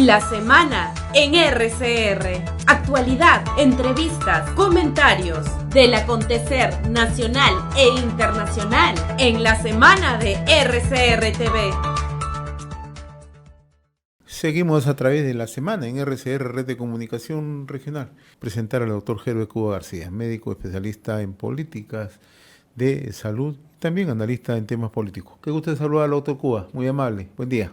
La semana en RCR. Actualidad, entrevistas, comentarios del acontecer nacional e internacional en la semana de RCR TV. Seguimos a través de la semana en RCR, Red de Comunicación Regional. Presentar al doctor Gerber Cuba García, médico especialista en políticas de salud, también analista en temas políticos. Qué gusto saludar al doctor Cuba, muy amable. Buen día.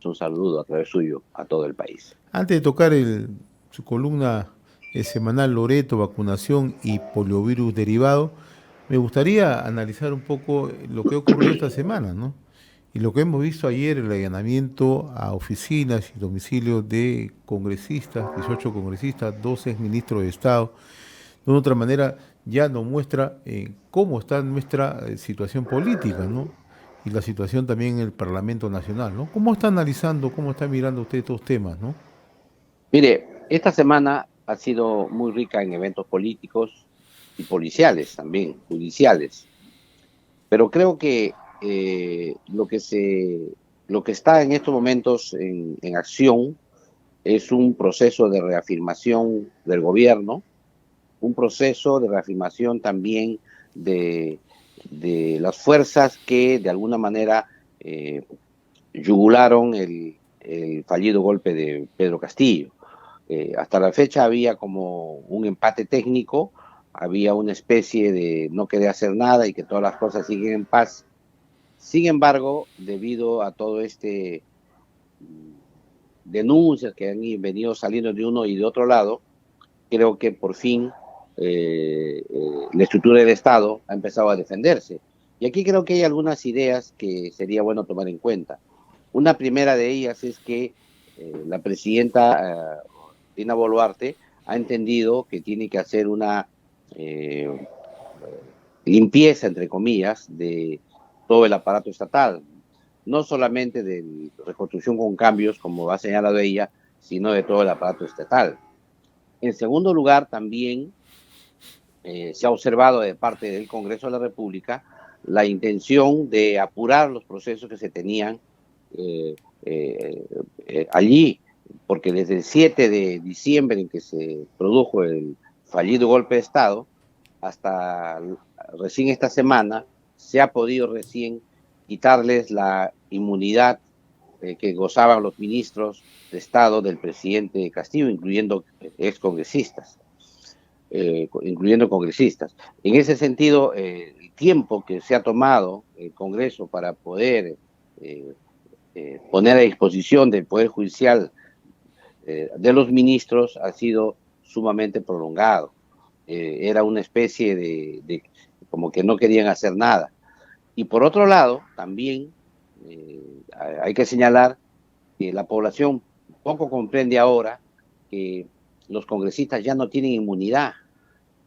Un saludo a través suyo a todo el país. Antes de tocar su columna semanal Loreto, vacunación y poliovirus derivado, me gustaría analizar un poco lo que ocurrió esta semana, ¿no? Y lo que hemos visto ayer, el allanamiento a oficinas y domicilios de congresistas, 18 congresistas, 2 exministros de Estado, de otra manera ya nos muestra cómo está nuestra situación política, ¿no? Y la situación también en el Parlamento Nacional, ¿no? ¿Cómo está analizando, cómo está mirando usted estos temas, ¿no? Mire, esta semana ha sido muy rica en eventos políticos y policiales también, judiciales. Pero creo que lo que está en estos momentos en acción es un proceso de reafirmación del gobierno, un proceso de reafirmación también de las fuerzas que de alguna manera yugularon el fallido golpe de Pedro Castillo. Hasta la fecha había como un empate técnico, había una especie de no querer hacer nada y que todas las cosas siguen en paz. Sin embargo, debido a todo denuncias que han venido saliendo de uno y de otro lado, creo que por fin la estructura del Estado ha empezado a defenderse. Y aquí creo que hay algunas ideas que sería bueno tomar en cuenta. Una primera de ellas es que la presidenta Dina Boluarte ha entendido que tiene que hacer una limpieza, entre comillas, de todo el aparato estatal, no solamente de reconstrucción con cambios, como ha señalado ella, sino de todo el aparato estatal. En segundo lugar, también se ha observado de parte del Congreso de la República la intención de apurar los procesos que se tenían allí, porque desde el 7 de diciembre en que se produjo el fallido golpe de Estado, hasta recién esta semana, se ha podido recién quitarles la inmunidad que gozaban los ministros de Estado del presidente Castillo, incluyendo excongresistas. Incluyendo congresistas. En ese sentido, el tiempo que se ha tomado el Congreso para poder poner a disposición del Poder Judicial de los ministros ha sido sumamente prolongado. Era una especie de como que no querían hacer nada. Y por otro lado, también hay que señalar que la población poco comprende ahora que los congresistas ya no tienen inmunidad.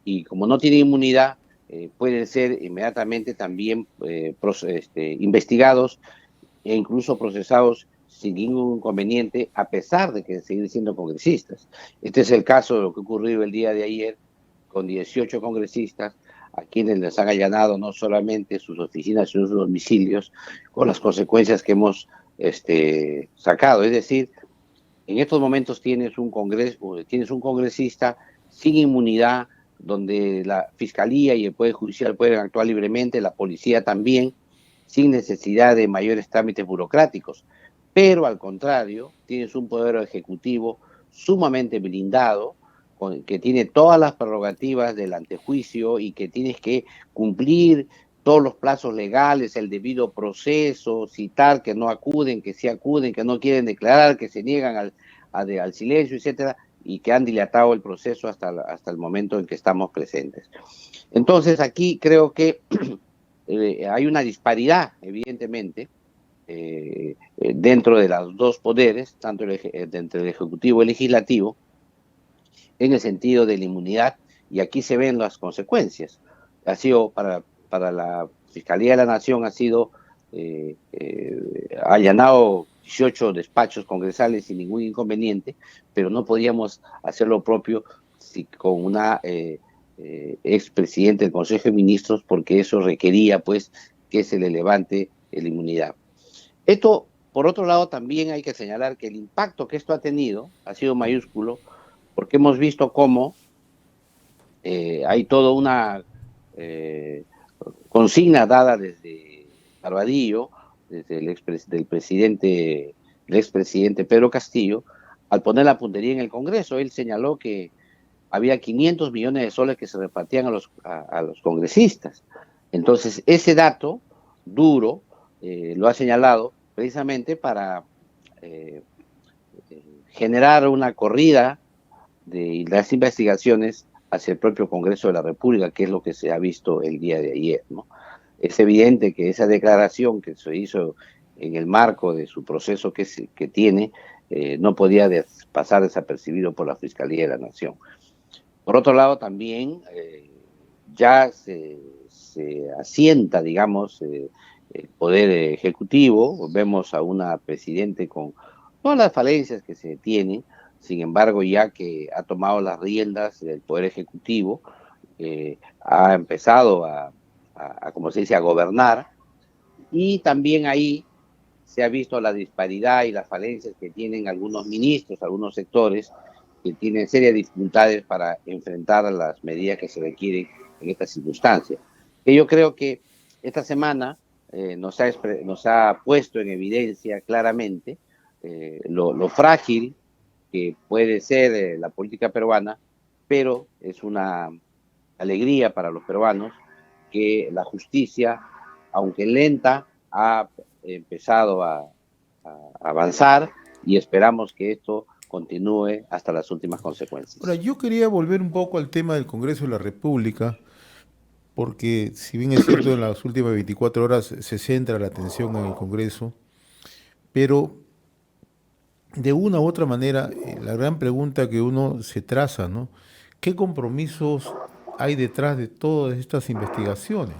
Y como no tienen inmunidad, pueden ser inmediatamente también investigados e incluso procesados sin ningún inconveniente, a pesar de que siguen siendo congresistas. Este es el caso de lo que ocurrió el día de ayer con 18 congresistas, a quienes les han allanado no solamente sus oficinas, sino sus domicilios, con las consecuencias que hemos sacado. Es decir, en estos momentos tienes un congresista sin inmunidad, donde la Fiscalía y el Poder Judicial pueden actuar libremente, la policía también, sin necesidad de mayores trámites burocráticos. Pero al contrario, tienes un poder ejecutivo sumamente blindado, que tiene todas las prerrogativas del antejuicio y que tienes que cumplir todos los plazos legales, el debido proceso, citar que no acuden, que sí acuden, que no quieren declarar, que se niegan al silencio, etcétera, y que han dilatado el proceso hasta el momento en que estamos presentes. Entonces aquí creo que hay una disparidad, evidentemente, dentro de los dos poderes, tanto entre el Ejecutivo y el Legislativo, en el sentido de la inmunidad, y aquí se ven las consecuencias. Ha sido para la Fiscalía de la Nación, ha sido allanado 18 despachos congresales sin ningún inconveniente, pero no podíamos hacer lo propio con una expresidente del Consejo de Ministros, porque eso requería pues que se le levante la inmunidad. Esto por otro lado, también hay que señalar que el impacto que esto ha tenido ha sido mayúsculo, porque hemos visto cómo hay toda una consigna dada desde Barbadillo, desde el expresidente Pedro Castillo, al poner la puntería en el Congreso. Él señaló que había 500 millones de soles que se repartían a los congresistas. Entonces, ese dato duro lo ha señalado precisamente para generar una corrida de las investigaciones hacia el propio Congreso de la República, que es lo que se ha visto el día de ayer, ¿no? Es evidente que esa declaración que se hizo en el marco de su proceso que tiene, no podía pasar desapercibido por la Fiscalía de la Nación. Por otro lado, también ya se asienta, digamos, el Poder Ejecutivo. Vemos a una presidente con todas las falencias que se tienen, sin embargo, ya que ha tomado las riendas del Poder Ejecutivo, ha empezado como se dice, a gobernar, y también ahí se ha visto la disparidad y las falencias que tienen algunos ministros, algunos sectores, que tienen serias dificultades para enfrentar las medidas que se requieren en estas circunstancias. Que yo creo que esta semana nos ha puesto en evidencia claramente lo frágil que puede ser la política peruana, pero es una alegría para los peruanos que la justicia, aunque lenta, ha empezado a avanzar, y esperamos que esto continúe hasta las últimas consecuencias. Ahora, yo quería volver un poco al tema del Congreso de la República, porque si bien es cierto, en las últimas 24 horas se centra la atención en el Congreso, pero de una u otra manera, la gran pregunta que uno se traza, ¿no? ¿Qué compromisos hay detrás de todas estas investigaciones?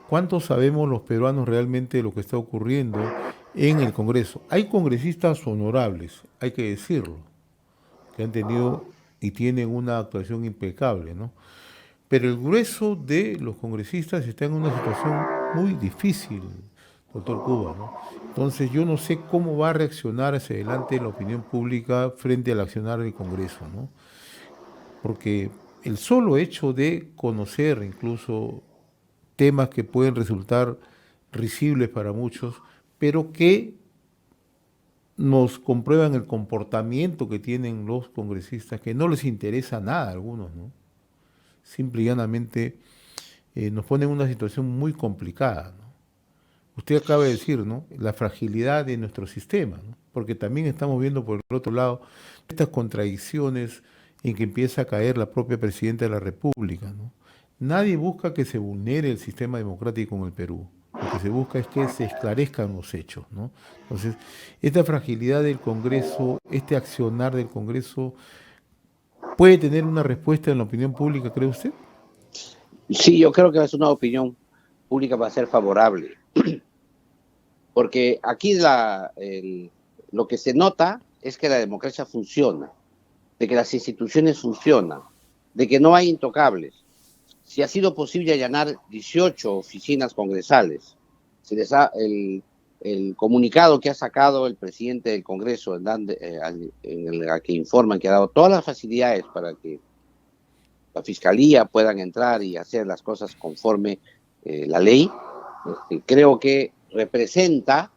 ¿Cuánto sabemos los peruanos realmente de lo que está ocurriendo en el Congreso? Hay congresistas honorables, hay que decirlo, que han tenido y tienen una actuación impecable, ¿no? Pero el grueso de los congresistas está en una situación muy difícil, doctor Cuba, ¿no? Entonces yo no sé cómo va a reaccionar hacia adelante la opinión pública frente al accionar del Congreso, ¿no? Porque el solo hecho de conocer incluso temas que pueden resultar risibles para muchos, pero que nos comprueban el comportamiento que tienen los congresistas, que no les interesa nada a algunos, ¿no? Simple y llanamente nos pone en una situación muy complicada, ¿no? Usted acaba de decir, ¿no?, la fragilidad de nuestro sistema, ¿no? Porque también estamos viendo por el otro lado estas contradicciones en que empieza a caer la propia Presidenta de la República, ¿no? Nadie busca que se vulnere el sistema democrático en el Perú. Lo que se busca es que se esclarezcan los hechos, ¿no? Entonces, esta fragilidad del Congreso, este accionar del Congreso, ¿puede tener una respuesta en la opinión pública, cree usted? Sí, yo creo que es una opinión pública va a ser favorable, porque aquí lo que se nota es que la democracia funciona, de que las instituciones funcionan, de que no hay intocables. Si ha sido posible allanar 18 oficinas congresales, el comunicado que ha sacado el presidente del Congreso, en el que informan que ha dado todas las facilidades para que la Fiscalía puedan entrar y hacer las cosas conforme la ley, creo que representa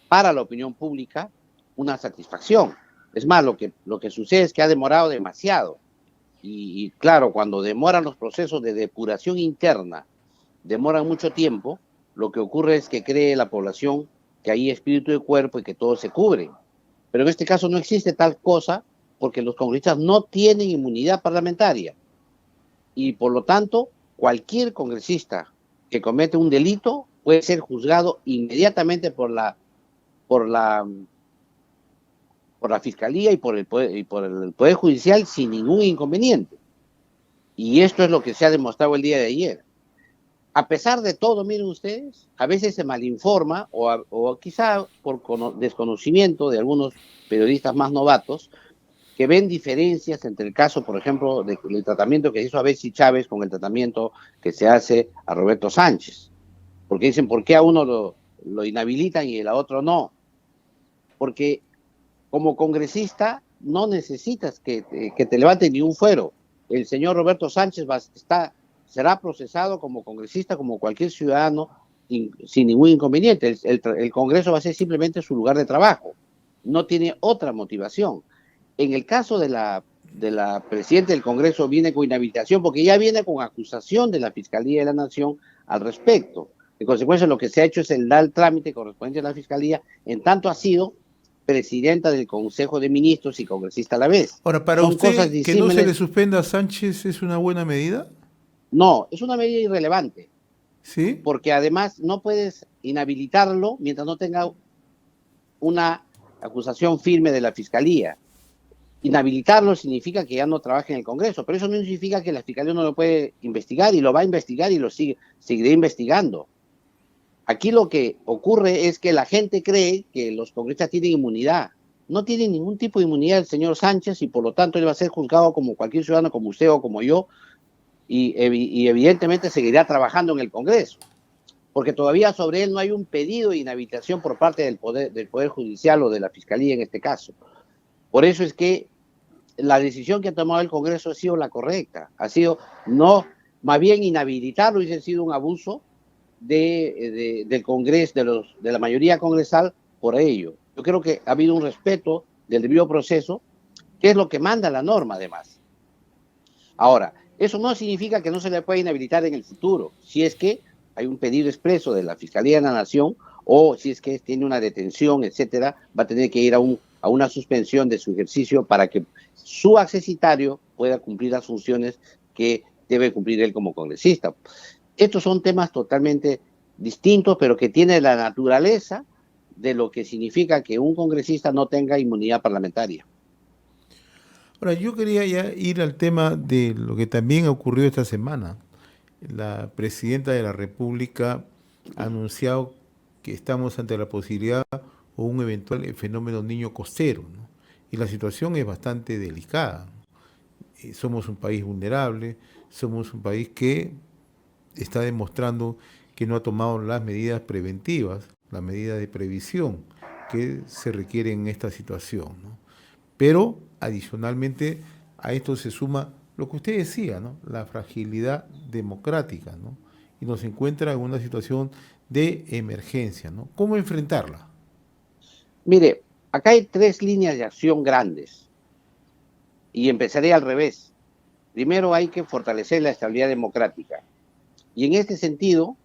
para la opinión pública una satisfacción. Es más, lo que sucede es que ha demorado demasiado. Y claro, cuando demoran los procesos de depuración interna, demoran mucho tiempo, lo que ocurre es que cree la población que hay espíritu de cuerpo y que todos se cubren. Pero en este caso no existe tal cosa, porque los congresistas no tienen inmunidad parlamentaria. Y por lo tanto, cualquier congresista que comete un delito puede ser juzgado inmediatamente por la Fiscalía y por el Poder Judicial sin ningún inconveniente. Y esto es lo que se ha demostrado el día de ayer. A pesar de todo, miren ustedes, a veces se malinforma o quizá por desconocimiento de algunos periodistas más novatos, que ven diferencias entre el caso, por ejemplo, del tratamiento que se hizo a Betsy Chávez con el tratamiento que se hace a Roberto Sánchez. Porque dicen, ¿por qué a uno lo inhabilitan y a otro no? porque como congresista no necesitas que te levanten ni un fuero. El señor Roberto Sánchez será procesado como congresista, como cualquier ciudadano, sin ningún inconveniente. El Congreso va a ser simplemente su lugar de trabajo. No tiene otra motivación. En el caso de la presidenta del Congreso, viene con inhabilitación porque ya viene con acusación de la Fiscalía de la Nación al respecto. En consecuencia, lo que se ha hecho es dar el trámite correspondiente a la Fiscalía, en tanto ha sido presidenta del Consejo de Ministros y congresista a la vez. Ahora, ¿para Son usted cosas que no se disímiles. le suspenda a Sánchez es una buena medida? No, es una medida irrelevante, ¿Sí? porque además no puedes inhabilitarlo mientras no tenga una acusación firme de la Fiscalía. Inhabilitarlo significa que ya no trabaja en el Congreso, pero eso no significa que la Fiscalía no lo puede investigar, y lo va a investigar y lo seguirá investigando. Aquí lo que ocurre es que la gente cree que los congresistas tienen inmunidad. No tiene ningún tipo de inmunidad el señor Sánchez, y por lo tanto él va a ser juzgado como cualquier ciudadano, como usted o como yo, y evidentemente seguirá trabajando en el Congreso, porque todavía sobre él no hay un pedido de inhabilitación por parte del Poder Judicial o de la Fiscalía en este caso. Por eso es que la decisión que ha tomado el Congreso ha sido la correcta, ha sido no, más bien inhabilitarlo, y ha sido un abuso del Congreso, de la mayoría congresal por ello. Yo creo que ha habido un respeto del debido proceso, que es lo que manda la norma además. Ahora, eso no significa que no se le pueda inhabilitar en el futuro, si es que hay un pedido expreso de la Fiscalía de la Nación, o si es que tiene una detención, etcétera, va a tener que ir a una suspensión de su ejercicio para que su accesitario pueda cumplir las funciones que debe cumplir él como congresista. Estos son temas totalmente distintos, pero que tienen la naturaleza de lo que significa que un congresista no tenga inmunidad parlamentaria. Ahora, yo quería ya ir al tema de lo que también ocurrió esta semana. La presidenta de la República ha anunciado que estamos ante la posibilidad o un eventual fenómeno niño costero, ¿no? Y la situación es bastante delicada. Somos un país vulnerable, somos un país que está demostrando que no ha tomado las medidas preventivas, las medidas de previsión que se requieren en esta situación, ¿no? Pero adicionalmente a esto se suma lo que usted decía, ¿no? La fragilidad democrática, ¿no? Y nos encuentra en una situación de emergencia, ¿no? ¿Cómo enfrentarla? Mire, acá hay 3 líneas de acción grandes, y empezaré al revés. Primero hay que fortalecer la estabilidad democrática, y en este sentido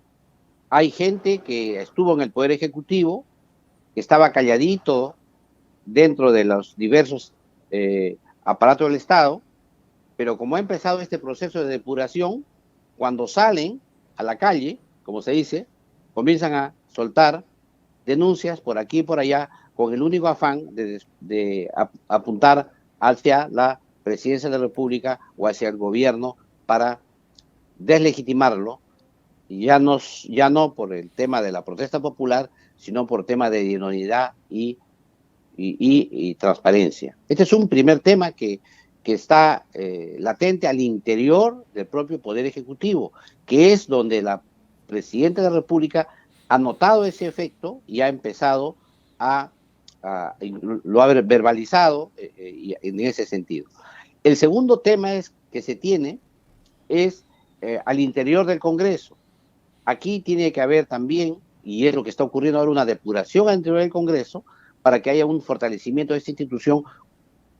hay gente que estuvo en el Poder Ejecutivo, que estaba calladito dentro de los diversos aparatos del Estado, pero como ha empezado este proceso de depuración, cuando salen a la calle, como se dice, comienzan a soltar denuncias por aquí y por allá, con el único afán de apuntar hacia la presidencia de la República o hacia el gobierno para deslegitimarlo, y ya no por el tema de la protesta popular, sino por tema de idoneidad y transparencia. Este es un primer tema que está latente al interior del propio Poder Ejecutivo, que es donde la presidenta de la República ha notado ese efecto y ha empezado lo ha verbalizado en ese sentido. El segundo tema que se tiene es al interior del Congreso. Aquí tiene que haber también, y es lo que está ocurriendo ahora, una depuración al interior del Congreso para que haya un fortalecimiento de esta institución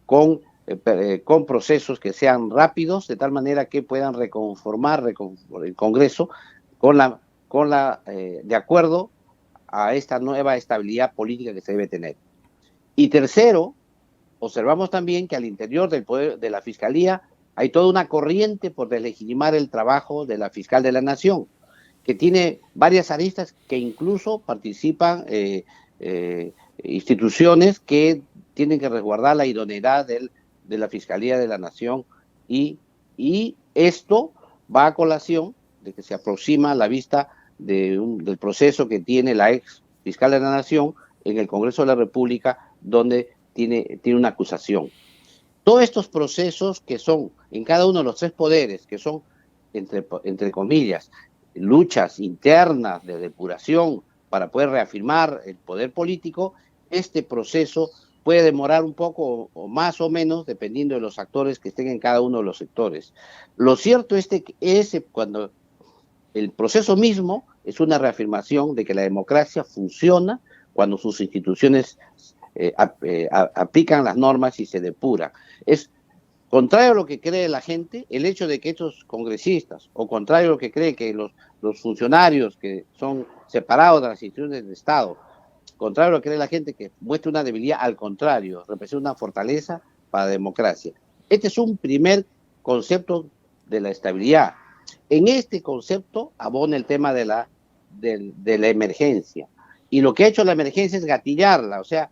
con procesos que sean rápidos, de tal manera que puedan reconformar el Congreso de acuerdo a esta nueva estabilidad política que se debe tener. Y tercero, observamos también que al interior del poder de la Fiscalía hay toda una corriente por deslegitimar el trabajo de la fiscal de la Nación, que tiene varias aristas, que incluso participan instituciones que tienen que resguardar la idoneidad de la Fiscalía de la Nación, y esto va a colación de que se aproxima la vista del proceso que tiene la ex fiscal de la Nación en el Congreso de la República, donde tiene una acusación. Todos estos procesos que son en cada uno de los 3 poderes, que son, entre comillas, luchas internas de depuración para poder reafirmar el poder político, este proceso puede demorar un poco o más o menos, dependiendo de los actores que estén en cada uno de los sectores. Lo cierto es que cuando el proceso mismo es una reafirmación de que la democracia funciona cuando sus instituciones aplican las normas y se depuran. Es contrario a lo que cree la gente, el hecho de que estos congresistas, o contrario a lo que cree que los funcionarios que son separados de las instituciones del Estado, contrario a lo que cree la gente que muestra una debilidad, al contrario, representa una fortaleza para la democracia. Este es un primer concepto de la estabilidad. En este concepto abona el tema de la emergencia. Y lo que ha hecho la emergencia es gatillarla, o sea,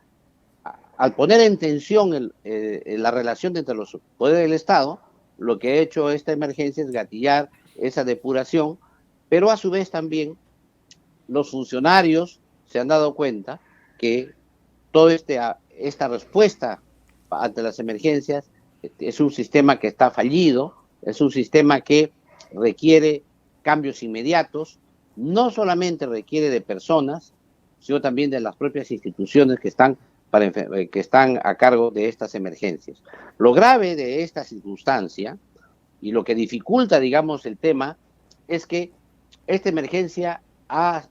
al poner en tensión la relación entre los poderes del Estado, lo que ha hecho esta emergencia es gatillar esa depuración, pero a su vez también los funcionarios se han dado cuenta que toda esta respuesta ante las emergencias es un sistema que está fallido, es un sistema que requiere cambios inmediatos, no solamente requiere de personas, sino también de las propias instituciones que están a cargo de estas emergencias. Lo grave de esta circunstancia y lo que dificulta, digamos, el tema es que esta emergencia ha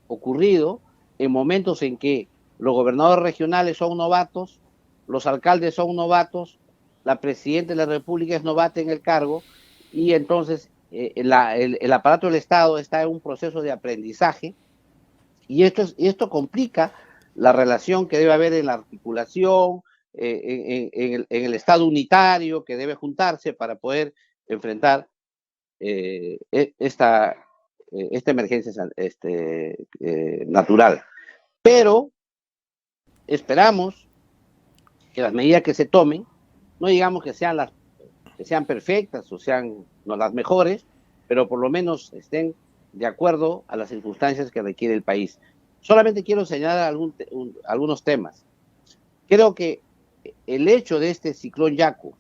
ocurrido en momentos en que los gobernadores regionales son novatos, los alcaldes son novatos, la presidenta de la República es novata en el cargo y entonces el aparato del Estado está en un proceso de aprendizaje y esto complica la relación que debe haber en la articulación, en el Estado unitario que debe juntarse para poder enfrentar esta emergencia natural. Pero esperamos que las medidas que se tomen, no digamos que sean perfectas o sean no las mejores, pero por lo menos estén de acuerdo a las circunstancias que requiere el país. Solamente quiero señalar algunos temas. Creo que el hecho de este ciclón Yaku,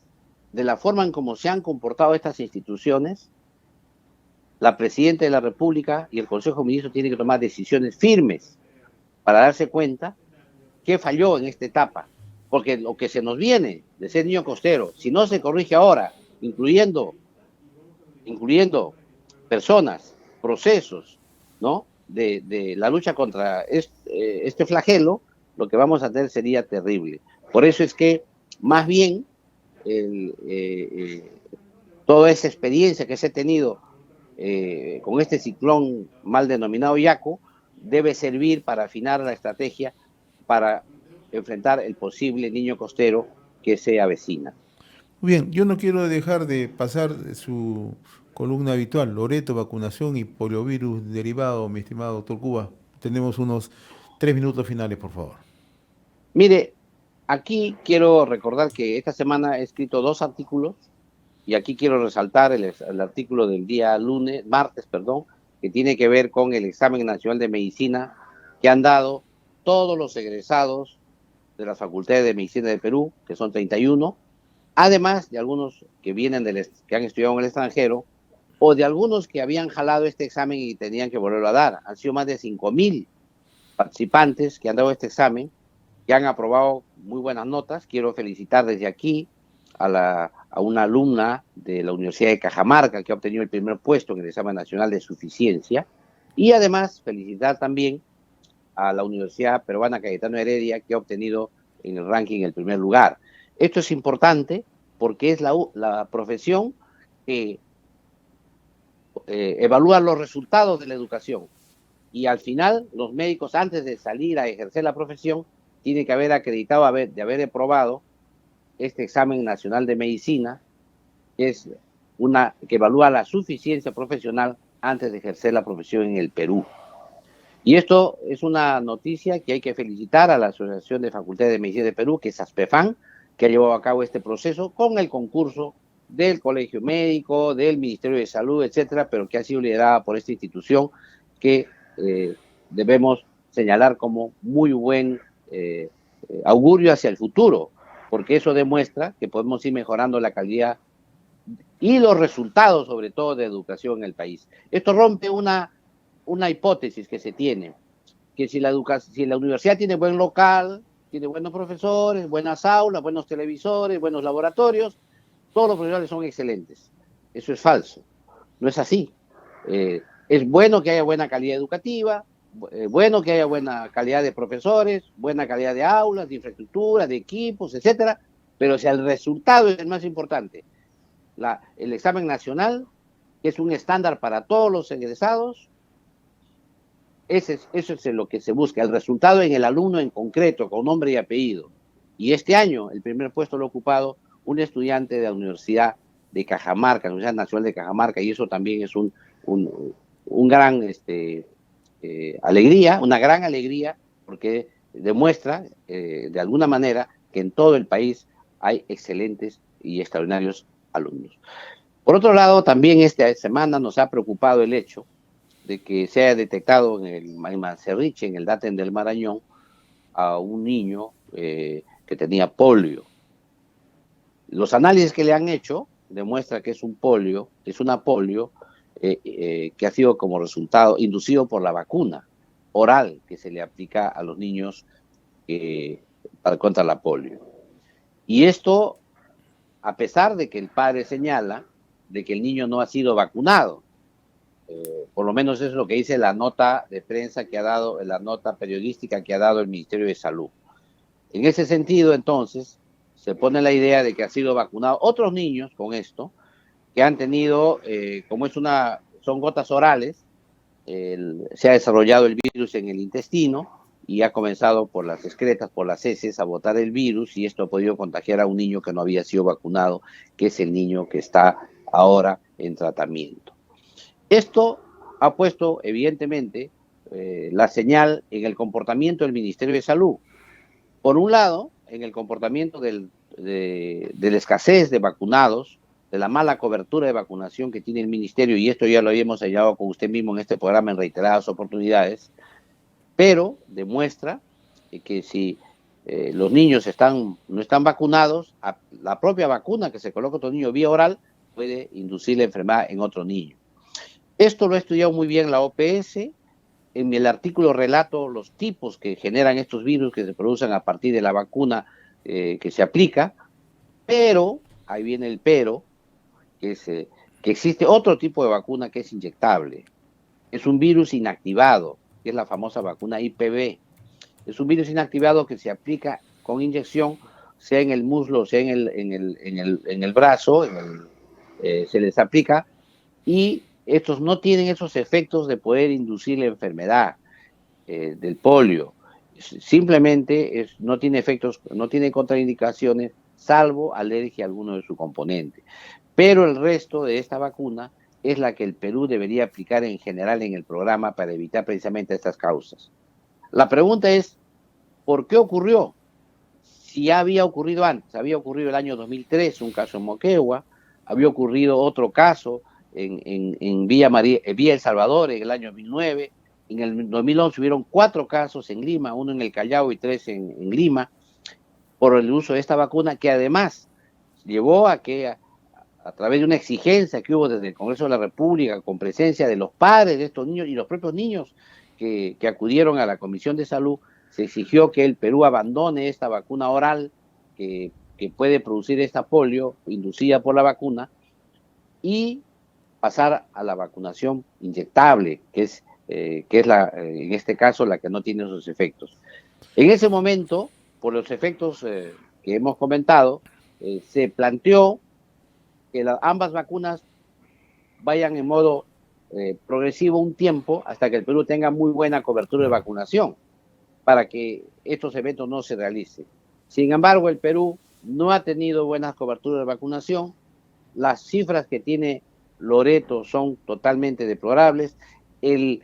de la forma en cómo se han comportado estas instituciones, la Presidenta de la República y el Consejo de Ministros tienen que tomar decisiones firmes para darse cuenta que falló en esta etapa. Porque lo que se nos viene de ser niño costero, si no se corrige ahora, incluyendo personas, procesos, ¿no?, de la lucha contra este flagelo, lo que vamos a tener sería terrible. Por eso es que, más bien, toda esa experiencia que se ha tenido con este ciclón mal denominado Yaku debe servir para afinar la estrategia para enfrentar el posible niño costero que se avecina. Muy bien, yo no quiero dejar de pasar su columna habitual, Loreto, vacunación y poliovirus derivado, mi estimado doctor Cuba. Tenemos unos 3 minutos finales, por favor. Mire, aquí quiero recordar que esta semana he escrito 2 artículos y aquí quiero resaltar el artículo del día martes, que tiene que ver con el examen nacional de medicina que han dado todos los egresados de las facultades de medicina de Perú, que son 31, además de algunos que que han estudiado en el extranjero, o de algunos que habían jalado este examen y tenían que volverlo a dar. Han sido más de 5.000 participantes que han dado este examen, que han aprobado muy buenas notas. Quiero felicitar desde aquí a una alumna de la Universidad de Cajamarca que ha obtenido el primer puesto en el examen nacional de suficiencia, y además felicitar también a la Universidad Peruana Cayetano Heredia, que ha obtenido en el ranking el primer lugar. Esto es importante porque es la profesión que evalúa los resultados de la educación, y al final los médicos, antes de salir a ejercer la profesión, tienen que haber acreditado de haber aprobado este examen nacional de medicina, que es que evalúa la suficiencia profesional antes de ejercer la profesión en el Perú. Y esto es una noticia que hay que felicitar a la Asociación de Facultades de Medicina de Perú, que es ASPEFAN, que ha llevado a cabo este proceso con el concurso del Colegio Médico, del Ministerio de Salud, etcétera, pero que ha sido liderada por esta institución que debemos señalar como muy buen augurio hacia el futuro, porque eso demuestra que podemos ir mejorando la calidad y los resultados, sobre todo, de educación en el país. Esto rompe una hipótesis que se tiene, que si la universidad tiene buen local, tiene buenos profesores, buenas aulas, buenos televisores, buenos laboratorios, todos los profesionales son excelentes. Eso es falso, no es así. Es bueno que haya buena calidad educativa, bueno que haya buena calidad de profesores, buena calidad de aulas, de infraestructura, de equipos, etcétera, pero si el resultado es el más importante, el examen nacional, que es un estándar para todos los egresados, eso es lo que se busca, el resultado en el alumno en concreto, con nombre y apellido. Y este año el primer puesto lo ha ocupado un estudiante de la Universidad de Cajamarca, la Universidad Nacional de Cajamarca, y eso también es un gran alegría, una gran alegría, porque demuestra de alguna manera que en todo el país hay excelentes y extraordinarios alumnos. Por otro lado, también esta semana nos ha preocupado el hecho de que se haya detectado en Mancerriche, en el Daten del Marañón, a un niño que tenía polio. Los análisis que le han hecho demuestran que es una polio que ha sido como resultado inducido por la vacuna oral que se le aplica a los niños contra la polio. Y esto, a pesar de que el padre señala de que el niño no ha sido vacunado. Por lo menos eso es lo que dice la nota de prensa que ha dado, la nota periodística que ha dado el Ministerio de Salud. En ese sentido, entonces, se pone la idea de que ha sido vacunado otros niños con esto, que han tenido, son gotas orales, se ha desarrollado el virus en el intestino y ha comenzado por las excretas, por las heces, a botar el virus, y esto ha podido contagiar a un niño que no había sido vacunado, que es el niño que está ahora en tratamiento. Esto ha puesto, evidentemente, la señal en el comportamiento del Ministerio de Salud. Por un lado, en el comportamiento de la escasez de vacunados, de la mala cobertura de vacunación que tiene el Ministerio, y esto ya lo habíamos hallado con usted mismo en este programa en reiteradas oportunidades, pero demuestra que si los niños no están vacunados, la propia vacuna que se coloca a otro niño vía oral puede inducir la enfermedad en otro niño. Esto lo ha estudiado muy bien la OPS. En el artículo relato los tipos que generan estos virus que se producen a partir de la vacuna que se aplica, pero, ahí viene el pero, que existe otro tipo de vacuna que es inyectable. Es un virus inactivado, que es la famosa vacuna IPV. Es un virus inactivado que se aplica con inyección, sea en el muslo, sea en el brazo, se les aplica, y estos no tienen esos efectos de poder inducir la enfermedad del polio. Simplemente no tiene efectos, no tiene contraindicaciones, salvo alergia a alguno de sus componentes. Pero el resto de esta vacuna es la que el Perú debería aplicar en general en el programa para evitar precisamente estas causas. La pregunta es, ¿por qué ocurrió? Si ya había ocurrido antes, había ocurrido el año 2003, un caso en Moquegua, había ocurrido otro caso en Villa El Salvador en el año 2009, en el 2011 hubieron 4 casos en Lima, 1 en el Callao y 3 en Lima, por el uso de esta vacuna, que además llevó a que a través de una exigencia que hubo desde el Congreso de la República, con presencia de los padres de estos niños y los propios niños que acudieron a la Comisión de Salud, se exigió que el Perú abandone esta vacuna oral que puede producir esta polio inducida por la vacuna y pasar a la vacunación inyectable, que es en este caso la que no tiene esos efectos. En ese momento, por los efectos que hemos comentado, se planteó que ambas vacunas vayan en modo progresivo un tiempo hasta que el Perú tenga muy buena cobertura de vacunación para que estos eventos no se realicen. Sin embargo, el Perú no ha tenido buenas coberturas de vacunación. Las cifras que tiene Loreto son totalmente deplorables. El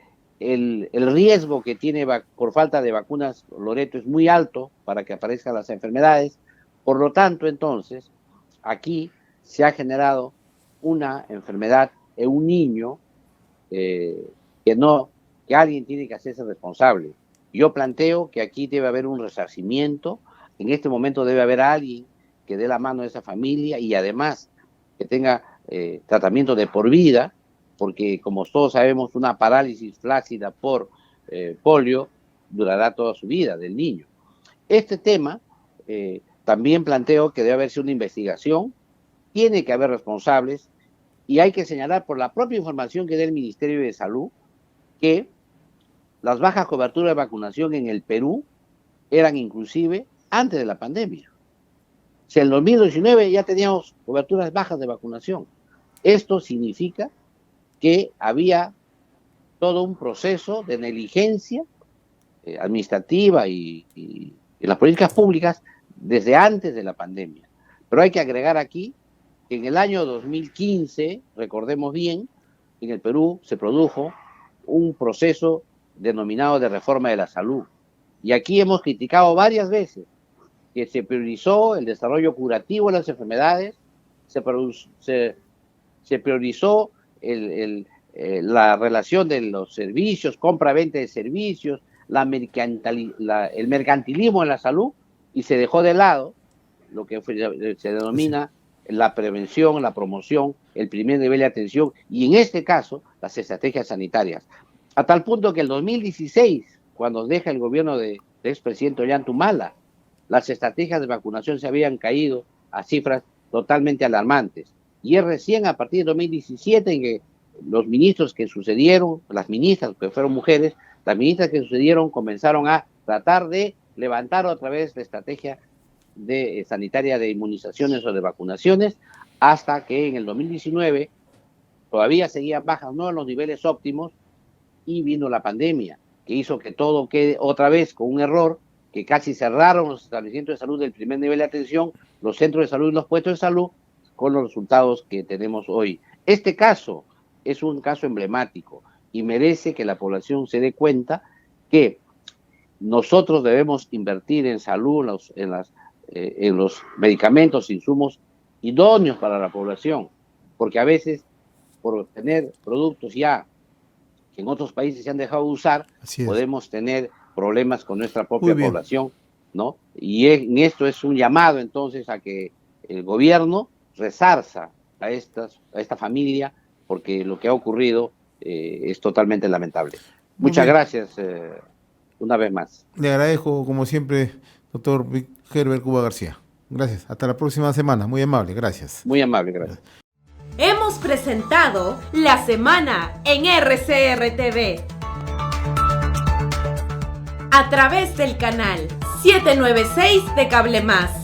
riesgo que tiene por falta de vacunas Loreto es muy alto para que aparezcan las enfermedades. Por lo tanto, entonces, aquí se ha generado una enfermedad en un niño que alguien tiene que hacerse responsable. Yo planteo que aquí debe haber un resarcimiento. En este momento debe haber alguien que dé la mano a esa familia y además que tenga tratamiento de por vida, porque como todos sabemos, una parálisis flácida por polio durará toda su vida del niño. Este tema también planteo que debe haberse una investigación, tiene que haber responsables y hay que señalar por la propia información que da el Ministerio de Salud que las bajas coberturas de vacunación en el Perú eran inclusive antes de la pandemia. O sea, en 2019 ya teníamos coberturas bajas de vacunación. Esto significa que había todo un proceso de negligencia administrativa y en las políticas públicas desde antes de la pandemia. Pero hay que agregar aquí que en el año 2015, recordemos bien, en el Perú se produjo un proceso denominado de reforma de la salud. Y aquí hemos criticado varias veces que se priorizó el desarrollo curativo de las enfermedades, se priorizó la relación de los servicios, compra-venta de servicios, el mercantilismo en la salud, y se dejó de lado lo que se denomina la prevención, la promoción, el primer nivel de atención y en este caso las estrategias sanitarias. A tal punto que el 2016, cuando deja el gobierno del expresidente Ollanta Humala, las estrategias de vacunación se habían caído a cifras totalmente alarmantes. Y es recién a partir de 2017 en que los ministros que sucedieron, las ministras que fueron mujeres, las ministras que sucedieron comenzaron a tratar de levantar otra vez la estrategia sanitaria de inmunizaciones o de vacunaciones, hasta que en el 2019 todavía seguían bajas, no en los niveles óptimos, y vino la pandemia, que hizo que todo quede otra vez con un error, que casi cerraron los establecimientos de salud del primer nivel de atención, los centros de salud y los puestos de salud, con los resultados que tenemos hoy. Este caso es un caso emblemático y merece que la población se dé cuenta que nosotros debemos invertir en salud, en los medicamentos, insumos idóneos para la población, porque a veces por tener productos ya que en otros países se han dejado de usar, podemos tener problemas con nuestra propia población, ¿no? Y en esto es un llamado entonces a que el gobierno resarza a esta familia, porque lo que ha ocurrido es totalmente lamentable. Muchas gracias una vez más. Le agradezco, como siempre, doctor Herbert Cuba García. Gracias. Hasta la próxima semana. Muy amable. Gracias. Muy amable. Gracias. Hemos presentado La Semana en RCR TV a través del canal 796 de Cable Más.